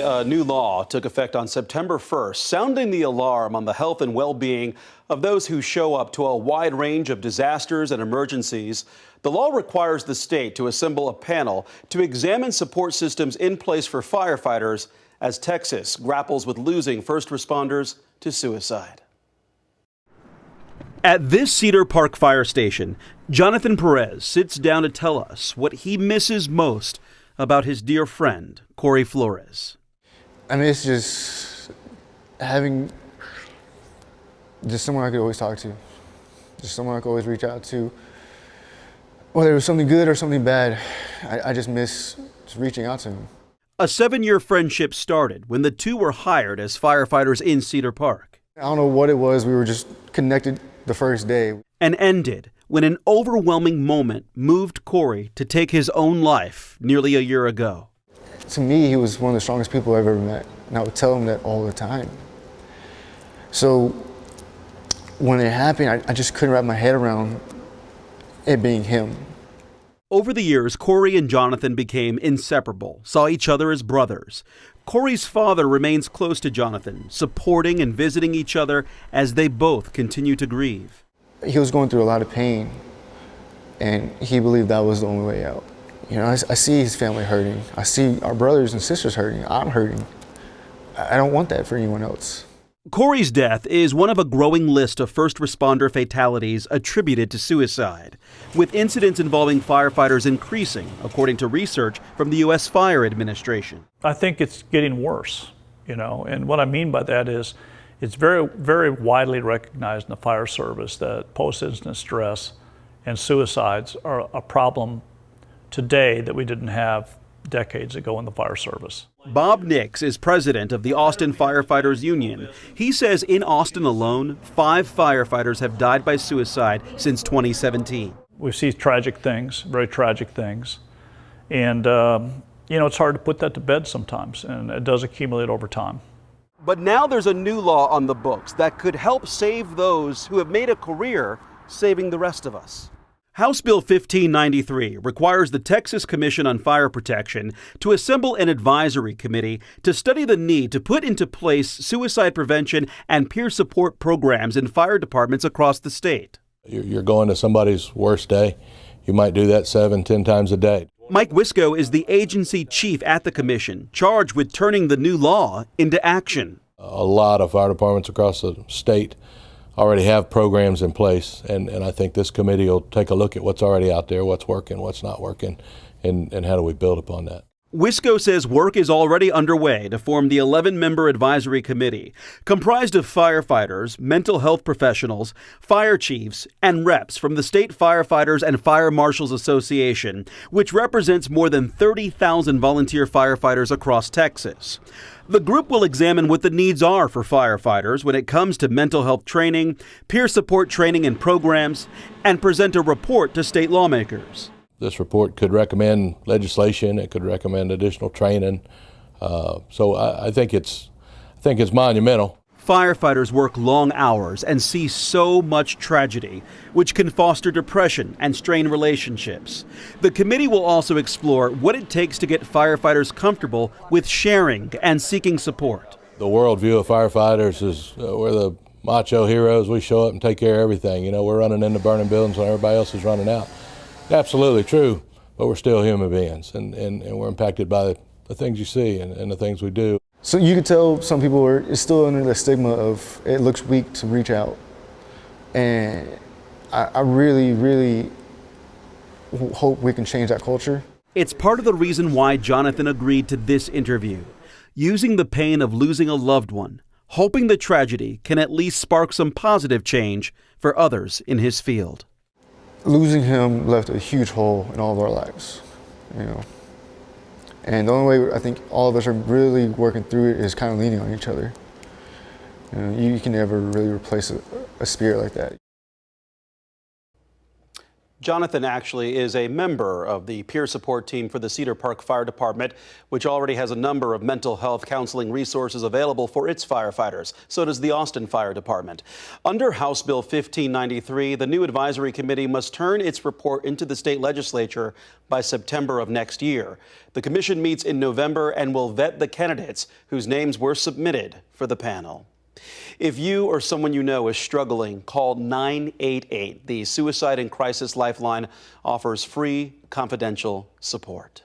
A new law took effect on September 1st, sounding the alarm on the health and well-being of those who show up to a wide range of disasters and emergencies. The law requires the state to assemble a panel to examine support systems in place for firefighters as Texas grapples with losing first responders to suicide. At this Cedar Park fire station, Jonathan Perez sits down to tell us what he misses most about his dear friend, Corey Flores. I mean, it's just having just someone I could always talk to, just someone I could always reach out to, whether it was something good or something bad. I just miss just reaching out to him. A 7-year friendship started when the two were hired as firefighters in Cedar Park. I don't know what it was, we were just connected the first day. And ended when an overwhelming moment moved Corey to take his own life nearly a year ago. To me, he was one of the strongest people I've ever met, and I would tell him that all the time. So when it happened, I just couldn't wrap my head around it being him. Over the years, Corey and Jonathan became inseparable, saw each other as brothers. Corey's father remains close to Jonathan, supporting and visiting each other as they both continue to grieve. He was going through a lot of pain, and he believed that was the only way out. You know, I see his family hurting. I see our brothers and sisters hurting. I'm hurting. I don't want that for anyone else. Corey's death is one of a growing list of first responder fatalities attributed to suicide, with incidents involving firefighters increasing, according to research from the U.S. Fire Administration. I think it's getting worse, and what I mean by that is it's very, very widely recognized in the fire service that post-incident stress and suicides are a problem today that we didn't have decades ago in the fire service. Bob Nix is president of the Austin Firefighters Union. He says in Austin alone, 5 firefighters have died by suicide since 2017. We see tragic things, very tragic things. And, it's hard to put that to bed sometimes, and it does accumulate over time. But now there's a new law on the books that could help save those who have made a career saving the rest of us. House Bill 1593 requires the Texas Commission on Fire Protection to assemble an advisory committee to study the need to put into place suicide prevention and peer support programs in fire departments across the state. You're going to somebody's worst day. You might do that 7-10 times a day. Mike Wisco is the agency chief at the commission, charged with turning the new law into action. A lot of fire departments across the state already have programs in place, and I think this committee will take a look at what's already out there, what's working, what's not working, and how do we build upon that. Wisco says work is already underway to form the 11-member advisory committee, comprised of firefighters, mental health professionals, fire chiefs, and reps from the State Firefighters and Fire Marshals Association, which represents more than 30,000 volunteer firefighters across Texas. The group will examine what the needs are for firefighters when it comes to mental health training, peer support training and programs, and present a report to state lawmakers. This report could recommend legislation. It could recommend additional training. So I think it's monumental. Firefighters work long hours and see so much tragedy, which can foster depression and strain relationships. The committee will also explore what it takes to get firefighters comfortable with sharing and seeking support. The worldview of firefighters is we're the macho heroes. We show up and take care of everything. We're running into burning buildings when everybody else is running out. Absolutely true, but we're still human beings, and we're impacted by the things you see and the things we do. So you could tell some people are still under the stigma of it looks weak to reach out. And I really, really hope we can change that culture. It's part of the reason why Jonathan agreed to this interview, using the pain of losing a loved one, hoping the tragedy can at least spark some positive change for others in his field. Losing him left a huge hole in all of our lives, And the only way I think all of us are really working through it is kind of leaning on each other. You can never really replace a spirit like that. Jonathan actually is a member of the peer support team for the Cedar Park Fire Department, which already has a number of mental health counseling resources available for its firefighters. So does the Austin Fire Department. Under House Bill 1593, the new advisory committee must turn its report into the state legislature by September of next year. The commission meets in November and will vet the candidates whose names were submitted for the panel. If you or someone you know is struggling, call 988. The Suicide and Crisis Lifeline offers free, confidential support.